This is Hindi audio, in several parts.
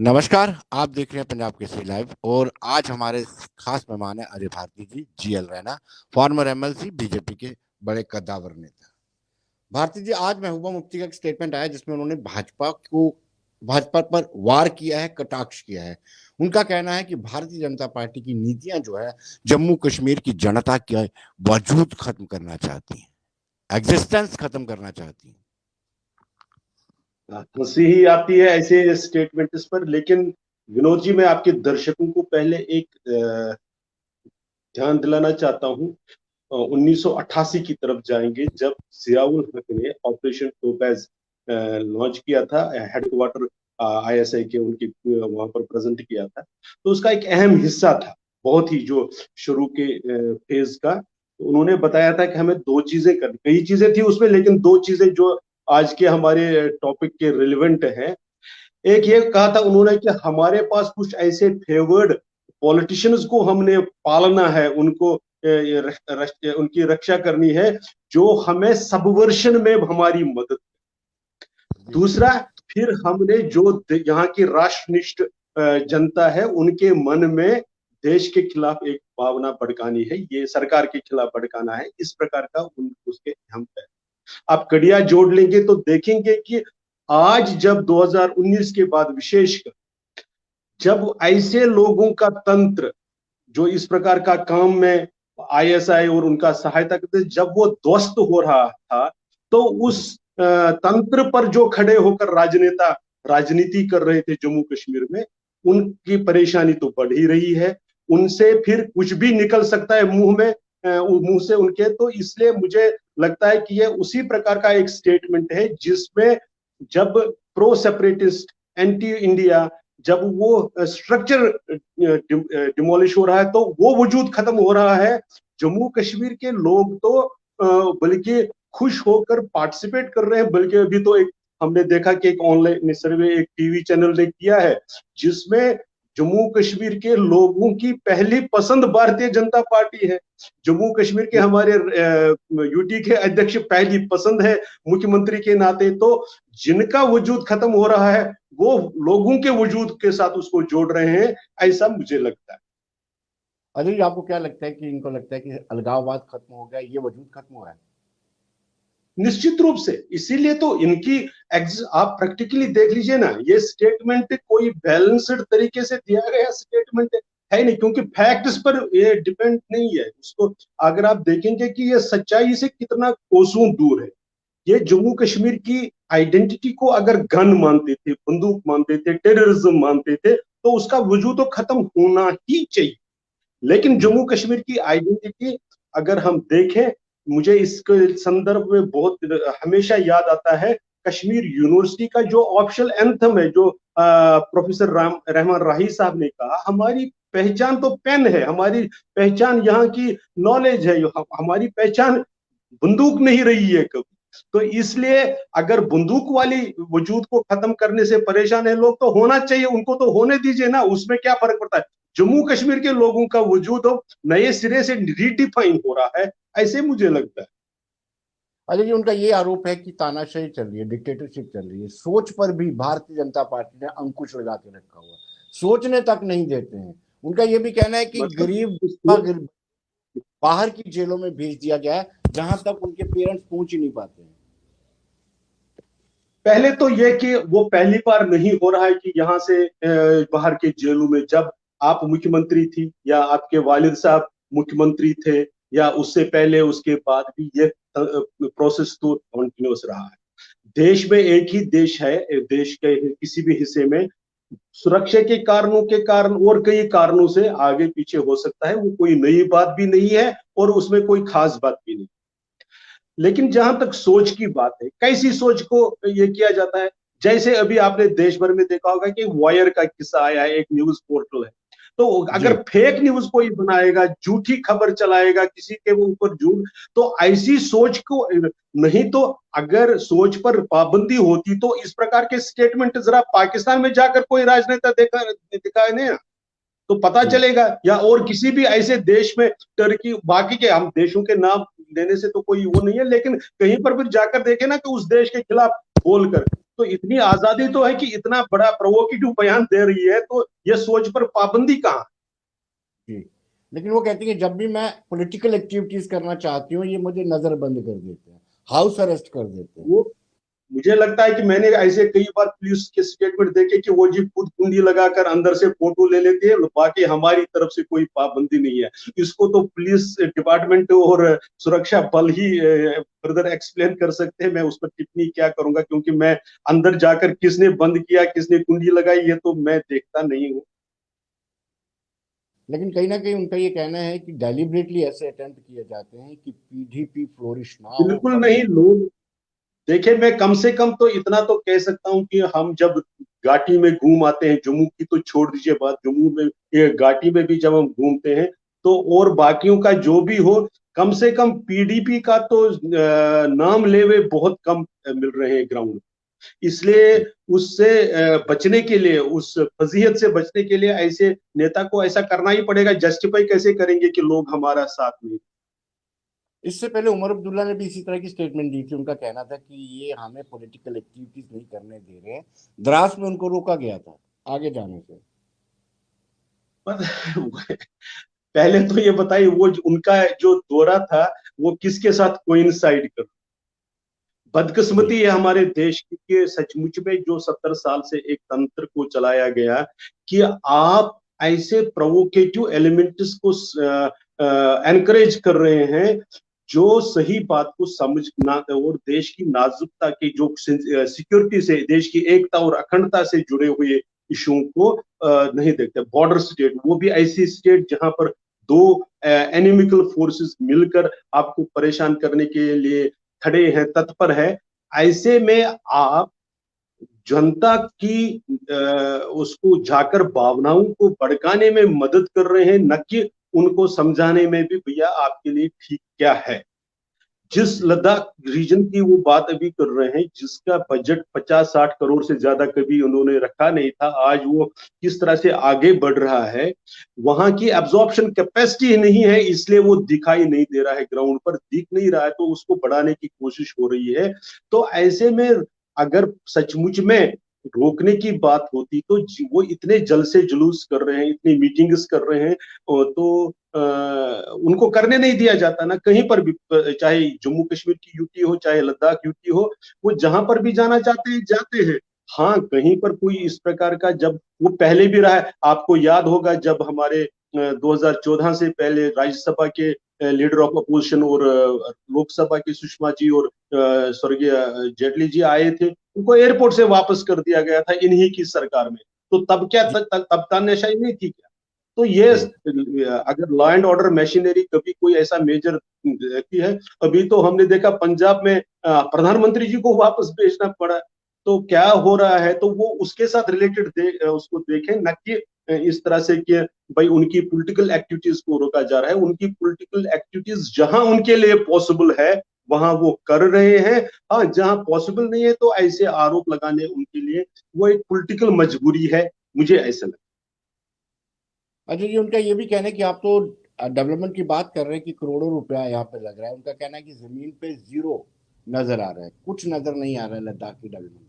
नमस्कार। आप देख रहे हैं पंजाब केसरी लाइव और आज हमारे खास मेहमान है Ajay Bharti ji, GL Raina, former MLC, BJP के बड़े कद्दावर नेता। भारती जी, आज महबूबा मुफ्ती का एक स्टेटमेंट आया जिसमें उन्होंने भाजपा पर वार किया है, कटाक्ष किया है। उनका कहना है कि भारतीय जनता पार्टी की नीतियां जो है जम्मू कश्मीर की जनता के वजूद खत्म करना चाहती हैं, एग्जिस्टेंस खत्म करना चाहती हैं। हंसी ही आती है ऐसे स्टेटमेंट्स पर। लेकिन विनोद जी, मैं आपके दर्शकों को पहले एक ध्यान दिलाना चाहता हूँ। 1988 की तरफ जाएंगे, जब जियाउल हक ने ऑपरेशन टोपैज लॉन्च किया था, हेडक्वार्टर आईएसआई के उनके वहां पर प्रेजेंट किया था। तो उसका एक अहम हिस्सा था, बहुत ही जो शुरू के फेज का। तो उन्होंने बताया था कि हमें दो चीजें करनी, कई चीजें थी उसमें, लेकिन दो चीजें जो आज के हमारे टॉपिक के रिलेवेंट हैं। एक ये कहा था उन्होंने कि हमारे पास कुछ ऐसे फेवर्ड पॉलिटिशियंस को हमने पालना है, उनको उनकी रक्षा करनी है, जो हमें सबवर्शन में हमारी मदद। दूसरा, फिर हमने जो यहाँ की राष्ट्रनिष्ठ जनता है, उनके मन में देश के खिलाफ एक भावना भड़कानी है, ये सरकार के खिलाफ भड़काना है। इस प्रकार का उसके हम है। आप कड़िया जोड़ लेंगे तो देखेंगे कि आज जब 2019 के बाद विशेषकर जब ऐसे लोगों का तंत्र जो इस प्रकार का काम में आईएसआई और उनका सहायता करते, जब वो ध्वस्त हो रहा था, तो उस तंत्र पर जो खड़े होकर राजनेता राजनीति कर रहे थे जम्मू कश्मीर में, उनकी परेशानी तो बढ़ ही रही है। उनसे फिर कुछ भी निकल सकता है मुंह से उनके। तो इसलिए मुझे लगता है कि ये उसी प्रकार का एक स्टेटमेंट है जिसमें जब प्रो सेपरेटिस्ट, एंटी इंडिया, जब वो स्ट्रक्चर डिमोलिश हो रहा है, तो वो वजूद खत्म हो रहा है। जम्मू कश्मीर के लोग तो बल्कि खुश होकर पार्टिसिपेट कर रहे हैं। बल्कि अभी तो एक हमने देखा कि एक ऑनलाइन सर्वे एक टीवी चैनल ने किया है, जिसमें जम्मू कश्मीर के लोगों की पहली पसंद भारतीय जनता पार्टी है। जम्मू कश्मीर के हमारे यूटी के अध्यक्ष पहली पसंद है मुख्यमंत्री के नाते। तो जिनका वजूद खत्म हो रहा है, वो लोगों के वजूद के साथ उसको जोड़ रहे हैं, ऐसा मुझे लगता है। अजय जी, आपको क्या लगता है कि इनको लगता है कि अलगाववाद खत्म हो गया, ये वजूद खत्म हो रहा है? निश्चित रूप से, इसीलिए तो इनकी आप प्रैक्टिकली देख लीजिए ना, ये स्टेटमेंट कोई बैलेंस्ड तरीके से दिया गया स्टेटमेंट है नहीं, क्योंकि फैक्ट्स पर ये डिपेंड नहीं है उसको। अगर आप देखेंगे कि ये सच्चाई से कितना कोसों दूर है। ये जम्मू कश्मीर की आइडेंटिटी को अगर गन मानते थे, बंदूक मानते थे, टेररिज्म मानते थे, तो उसका वजूद तो खत्म होना ही चाहिए। लेकिन जम्मू कश्मीर की आइडेंटिटी अगर हम देखें, मुझे इसके संदर्भ में बहुत हमेशा याद आता है कश्मीर यूनिवर्सिटी का जो ऑफिशियल एंथम है, जो प्रोफेसर रहमान राही साहब ने कहा, हमारी पहचान तो पेन है, हमारी पहचान यहाँ की नॉलेज है, हमारी पहचान बंदूक नहीं रही है कभी। तो इसलिए अगर बंदूक वाली वजूद को खत्म करने से परेशान है लोग, तो होना चाहिए, उनको तो होने दीजिए ना, उसमें क्या फर्क पड़ता है। जम्मू कश्मीर के लोगों का वजूद अब नए सिरे से रीडिफाइन हो रहा है, ऐसे मुझे लगता है। अजय जी, उनका ये आरोप है कि तानाशाही चल रही है, डिक्टेटरशिप चल रही है, सोच पर भी भारतीय जनता पार्टी ने अंकुश लगा के रखा हुआ, सोचने तक नहीं देते हैं। उनका ये भी कहना है कि मतलब गरीब बाहर की जेलों में भेज दिया गया है, जहां तक उनके पेरेंट्स पहुंच ही नहीं पाते हैं। पहले तो यह कि वो पहली बार नहीं हो रहा है कि यहाँ से बाहर के जेलों में, जब आप मुख्यमंत्री थी या आपके वालिद साहब मुख्यमंत्री थे, या उससे पहले उसके बाद भी ये प्रोसेस तो कंटिन्यूस रहा है। देश में एक ही देश है, देश के किसी भी हिस्से में सुरक्षा के कारणों के कारण और कई कारणों से आगे पीछे हो सकता है, वो कोई नई बात भी नहीं है और उसमें कोई खास बात भी नहीं। लेकिन जहां तक सोच की बात है, कैसी सोच को ये किया जाता है, जैसे अभी आपने देश भर में देखा होगा कि वायर का किस्सा आया है, एक न्यूज पोर्टल है। तो अगर फेक न्यूज कोई बनाएगा, झूठी खबर चलाएगा किसी के ऊपर झूठ, तो ऐसी सोच को नहीं, तो अगर सोच पर पाबंदी होती तो इस प्रकार के स्टेटमेंट जरा पाकिस्तान में जाकर कोई राजनेता दिखाए नहीं, तो पता चलेगा। या और किसी भी ऐसे देश में, टर्की, बाकी के हम देशों के नाम लेने से तो कोई वो नहीं है, लेकिन कहीं पर भी जाकर देखे ना कि उस देश के खिलाफ बोलकर, तो इतनी आजादी तो है कि इतना बड़ा प्रोवोकेटिव बयान दे रही है, तो ये सोच पर पाबंदी कहाँ? जी। लेकिन वो कहती है कि जब भी मैं पॉलिटिकल एक्टिविटीज करना चाहती हूँ ये मुझे नजरबंद कर देते हैं, हाउस अरेस्ट कर देते हैं। वो मुझे लगता है कि मैंने ऐसे कई बार पुलिस के स्टेटमेंट देखे कि वो जी खुद कुंडी लगाकर अंदर से फोटो ले लेते हैं, बाकी हमारी तरफ से कोई पाबंदी नहीं है। इसको तो पुलिस डिपार्टमेंट और सुरक्षा बल ही फर्दर एक्सप्लेन कर सकते हैं। मैं उस पर टिप्पणी क्या करूंगा, क्योंकि मैं अंदर जाकर किसने बंद किया, किसने कुंडी लगाई, ये तो मैं देखता नहीं हूँ। लेकिन कहीं ना कहीं उनका ये कहना है कि डेलिबरेटली ऐसे अटेम्प्ट किए जाते हैं कि पीडीपी फ्लोरिश ना हो, बिल्कुल नहीं। पब्लिक। लोग देखिए, मैं कम से कम तो इतना तो कह सकता हूँ कि हम जब घाटी में घूम आते हैं, जम्मू की तो छोड़ दीजिए बात, जम्मू में ये घाटी में भी जब हम घूमते हैं तो, और बाकियों का जो भी हो, कम से कम पीडीपी का तो नाम ले हुए बहुत कम मिल रहे हैं ग्राउंड। इसलिए उससे बचने के लिए, उस फजीहत से बचने के लिए ऐसे नेता को ऐसा करना ही पड़ेगा। जस्टिफाई कैसे करेंगे कि लोग हमारा साथ में। इससे पहले उमर अब्दुल्ला ने भी इसी तरह की स्टेटमेंट दी थी। उनका कहना था कि ये हमें पॉलिटिकल एक्टिविटीज नहीं करने दे रहे हैं। द्रास में उनको रोका गया था आगे जाने से। पहले तो ये बताइए, वो उनका जो दौरा था वो किसके साथ कोइंसाइड कर? जी। बदकिस्मती है हमारे देश की कि सचमुच में जो 70 साल से एक तंत्र को चलाया गया कि आप ऐसे प्रोवोकेटिव एलिमेंट्स को एनकरेज कर रहे हैं जो सही बात को समझ ना, और देश की नाजुकता की, जो सिक्योरिटी से, देश की एकता और अखंडता से जुड़े हुए इशू को नहीं देखते। बॉर्डर स्टेट, वो भी ऐसी स्टेट जहां पर दो एनिमिकल फोर्सेस मिलकर आपको परेशान करने के लिए खड़े हैं, तत्पर है। ऐसे में आप जनता की उसको जाकर भावनाओं को भड़काने में मदद कर रहे हैं, न कि उनको समझाने में भी भैया आपके लिए ठीक क्या है। जिस जी। लद्दाख रीजन की वो बात अभी कर रहे हैं, जिसका बजट 50-60 करोड़ से ज्यादा कभी उन्होंने रखा नहीं था, आज वो किस तरह से आगे बढ़ रहा है। वहां की एब्जॉर्प्शन कैपेसिटी नहीं है, इसलिए वो दिखाई नहीं दे रहा है, ग्राउंड पर दिख नहीं रहा है, तो उसको बढ़ाने की कोशिश हो रही है। तो ऐसे में अगर सचमुच में रोकने की बात होती तो वो इतने जल से जुलूस कर रहे हैं, इतनी मीटिंग्स कर रहे हैं, तो उनको करने नहीं दिया जाता ना कहीं पर भी। चाहे जम्मू कश्मीर की यूटी हो, चाहे लद्दाख यूटी हो, वो जहां पर भी जाना चाहते हैं जाते हैं। हाँ, कहीं पर कोई इस प्रकार का, जब वो पहले भी रहा है, आपको याद होगा जब हमारे 2014 से पहले राज्यसभा के लीडर ऑफ अपोजिशन और लोकसभा की सुषमा जी और स्वर्गीय जेटली जी आए थे, उनको एयरपोर्ट से वापस कर दिया गया था इन्हीं की सरकार में। तो तब क्या, जी। तब तानाशाही नहीं थी क्या? तो ये जी। अगर लॉ एंड ऑर्डर मशीनरी कभी कोई ऐसा मेजर रहती है, अभी तो हमने देखा पंजाब में प्रधानमंत्री जी को वापस भेजना पड़ा। तो क्या हो रहा है, तो वो उसके साथ रिलेटेड उसको देखें, न कि इस तरह से कि भाई उनकी पॉलिटिकल एक्टिविटीज को रोका जा रहा है। उनकी पॉलिटिकल एक्टिविटीज जहां उनके लिए पॉसिबल है वहां वो कर रहे हैं। हाँ, जहां पॉसिबल नहीं है तो ऐसे आरोप लगाने उनके लिए वो एक पॉलिटिकल मजबूरी है, मुझे ऐसा लगता अच्छा जी, उनका ये भी कहना है कि आप तो डेवलपमेंट की बात कर रहे हैं कि करोड़ों रुपया यहाँ पे लग रहा है। उनका कहना है कि जमीन पे जीरो नजर आ रहा है, कुछ नजर नहीं आ रहा है लद्दाख की डेवलपमेंट।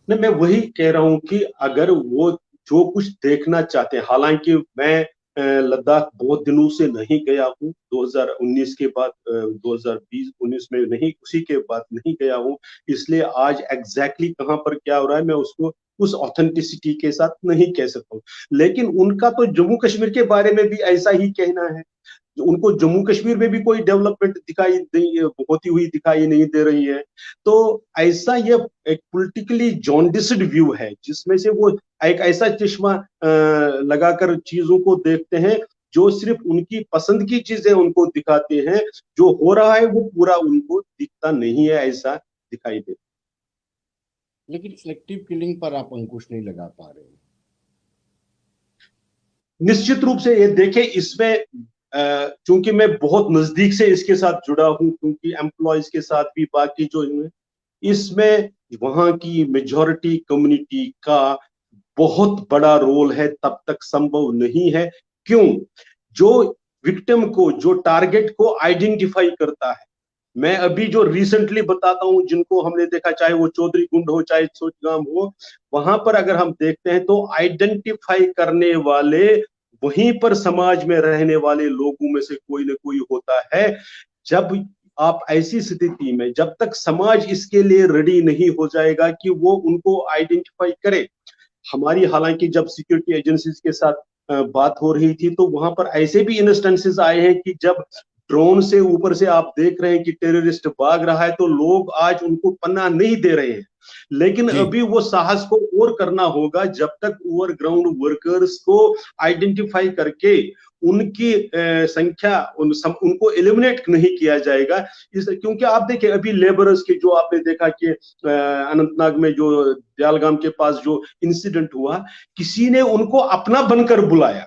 है। मैं वही कह रहा हूं कि अगर वो जो कुछ देखना चाहते हैं, हालांकि मैं लद्दाख बहुत दिनों से नहीं गया हूँ, 2019 के बाद 2020-19 में नहीं, उसी के बाद नहीं गया हूँ, इसलिए आज एग्जैक्टली कहाँ पर क्या हो रहा है मैं उसको उस ऑथेंटिसिटी के साथ नहीं कह सकता हूँ। लेकिन उनका तो जम्मू कश्मीर के बारे में भी ऐसा ही कहना है। उनको जम्मू कश्मीर में भी कोई डेवलपमेंट दिखाई नहीं होती हुई दिखाई नहीं दे रही है। तो ऐसा ये एक पॉलिटिकली जॉन्डिस्ड व्यू है, जिसमें से वो एक ऐसा चश्मा लगाकर चीजों को देखते हैं जो सिर्फ उनकी पसंद की चीजें उनको दिखाते हैं। जो हो रहा है वो पूरा उनको दिखता नहीं है, ऐसा दिखाई देता। लेकिन सिलेक्टिव किलिंग पर आप अंकुश नहीं लगा पा रहे हैं। निश्चित रूप से ये देखें, इसमें चूंकि मैं बहुत नजदीक से इसके साथ जुड़ा हूं, क्योंकि एम्प्लॉयज के साथ भी बाकी जो इसमें वहां की मेजॉरिटी कम्युनिटी का बहुत बड़ा रोल है, तब तक संभव नहीं है। क्यों? जो विक्टिम को, जो टारगेट को आइडेंटिफाई करता है, मैं अभी जो रिसेंटली बताता हूँ, जिनको हमने देखा, चाहे वो चौधरी गुंड हो, चाहे सोचगाम हो, वहां पर अगर हम देखते हैं तो आइडेंटिफाई करने वाले वहीं पर समाज में रहने वाले लोगों में से कोई ना कोई होता है। जब आप ऐसी स्थिति में, जब तक समाज इसके लिए रेडी नहीं हो जाएगा कि वो उनको आइडेंटिफाई करे। हमारी हालांकि जब सिक्योरिटी एजेंसीज के साथ बात हो रही थी, तो वहां पर ऐसे भी इंस्टेंसेस आए हैं कि जब ड्रोन से ऊपर से आप देख रहे हैं कि टेररिस्ट भाग रहा है, तो लोग आज उनको पन्ना नहीं दे रहे हैं। लेकिन जी अभी वो साहस को और करना होगा, जब तक ओवरग्राउंड वर्कर्स को आइडेंटिफाई करके उनकी संख्या उनको एलिमिनेट नहीं किया जाएगा। क्योंकि आप देखिए, अभी लेबरर्स के जो आपने देखा कि अनंतनाग में जो दयालगाम के पास जो इंसिडेंट हुआ, किसी ने उनको अपना बनकर बुलाया।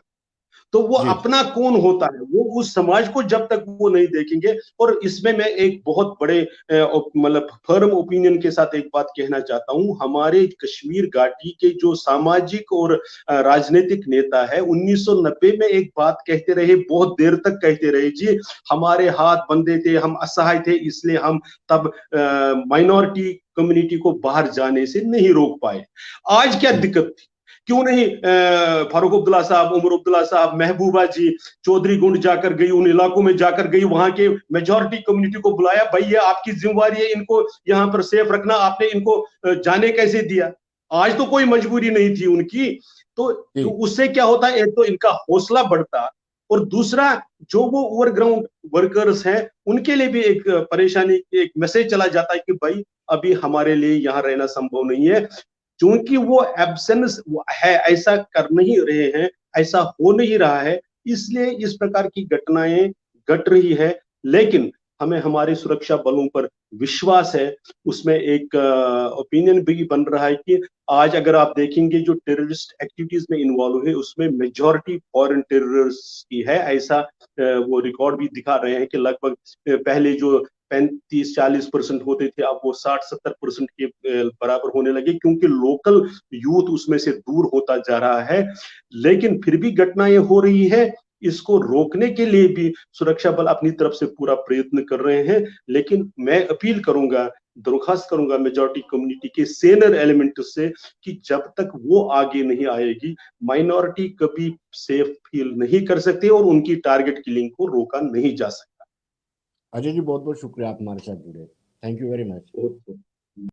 तो वो जी अपना कौन होता है, वो उस समाज को जब तक वो नहीं देखेंगे। और इसमें मैं एक बहुत बड़े मतलब फर्म ओपिनियन के साथ एक बात कहना चाहता हूं। हमारे कश्मीर घाटी के जो सामाजिक और राजनीतिक नेता है, 1990 में एक बात कहते रहे, बहुत देर तक कहते रहे, जी हमारे हाथ बंधे थे, हम असहाय थे, इसलिए हम तब माइनॉरिटी कम्युनिटी को बाहर जाने से नहीं रोक पाए। आज क्या जी दिक्कत थी? क्यों नहीं फारूक अब्दुल्ला साहब, उमर अब्दुल्ला साहब, महबूबा जी, चौधरी गुंड जाकर गई, उन इलाकों में जाकर गई, वहां के मेजोरिटी कम्युनिटी को बुलाया, भाई ये आपकी जिम्मेवारी है इनको यहाँ पर सेफ रखना, आपने इनको जाने कैसे दिया? आज तो कोई मजबूरी नहीं थी उनकी। तो जी उससे क्या होता है, एक तो इनका हौसला बढ़ता, और दूसरा जो वो ओवरग्राउंड वर्कर्स हैं उनके लिए भी एक परेशानी, एक मैसेज चला जाता है कि भाई अभी हमारे लिए यहाँ रहना संभव नहीं है। क्योंकि वो एब्सेंस है, ऐसा कर नहीं रहे हैं, ऐसा हो नहीं रहा है, इसलिए इस प्रकार की घटनाएं घट रही है। लेकिन हमें हमारे सुरक्षा बलों पर विश्वास है। उसमें एक ओपिनियन भी बन रहा है कि आज अगर आप देखेंगे जो टेररिस्ट एक्टिविटीज में इन्वॉल्व हुए, उसमें मेजॉरिटी फॉरेन टेररिस्ट की है। ऐसा वो रिकॉर्ड भी दिखा रहे हैं कि लगभग पहले जो 35-40% होते थे, अब वो 60-70% के बराबर होने लगे, क्योंकि लोकल यूथ उसमें से दूर होता जा रहा है। लेकिन फिर भी घटनाएं हो रही है, इसको रोकने के लिए भी सुरक्षा बल अपनी तरफ से पूरा प्रयत्न कर रहे हैं। लेकिन मैं अपील करूंगा, दरख्वास्त करूंगा मेजॉरिटी कम्युनिटी के सीनियर एलिमेंट से कि जब तक वो आगे नहीं आएगी, माइनॉरिटी कभी सेफ फील नहीं कर सकते और उनकी टारगेट किलिंग को रोका नहीं जा सकता। अजय जी, बहुत बहुत शुक्रिया आप हमारे साथ जुड़े। Thank you very much.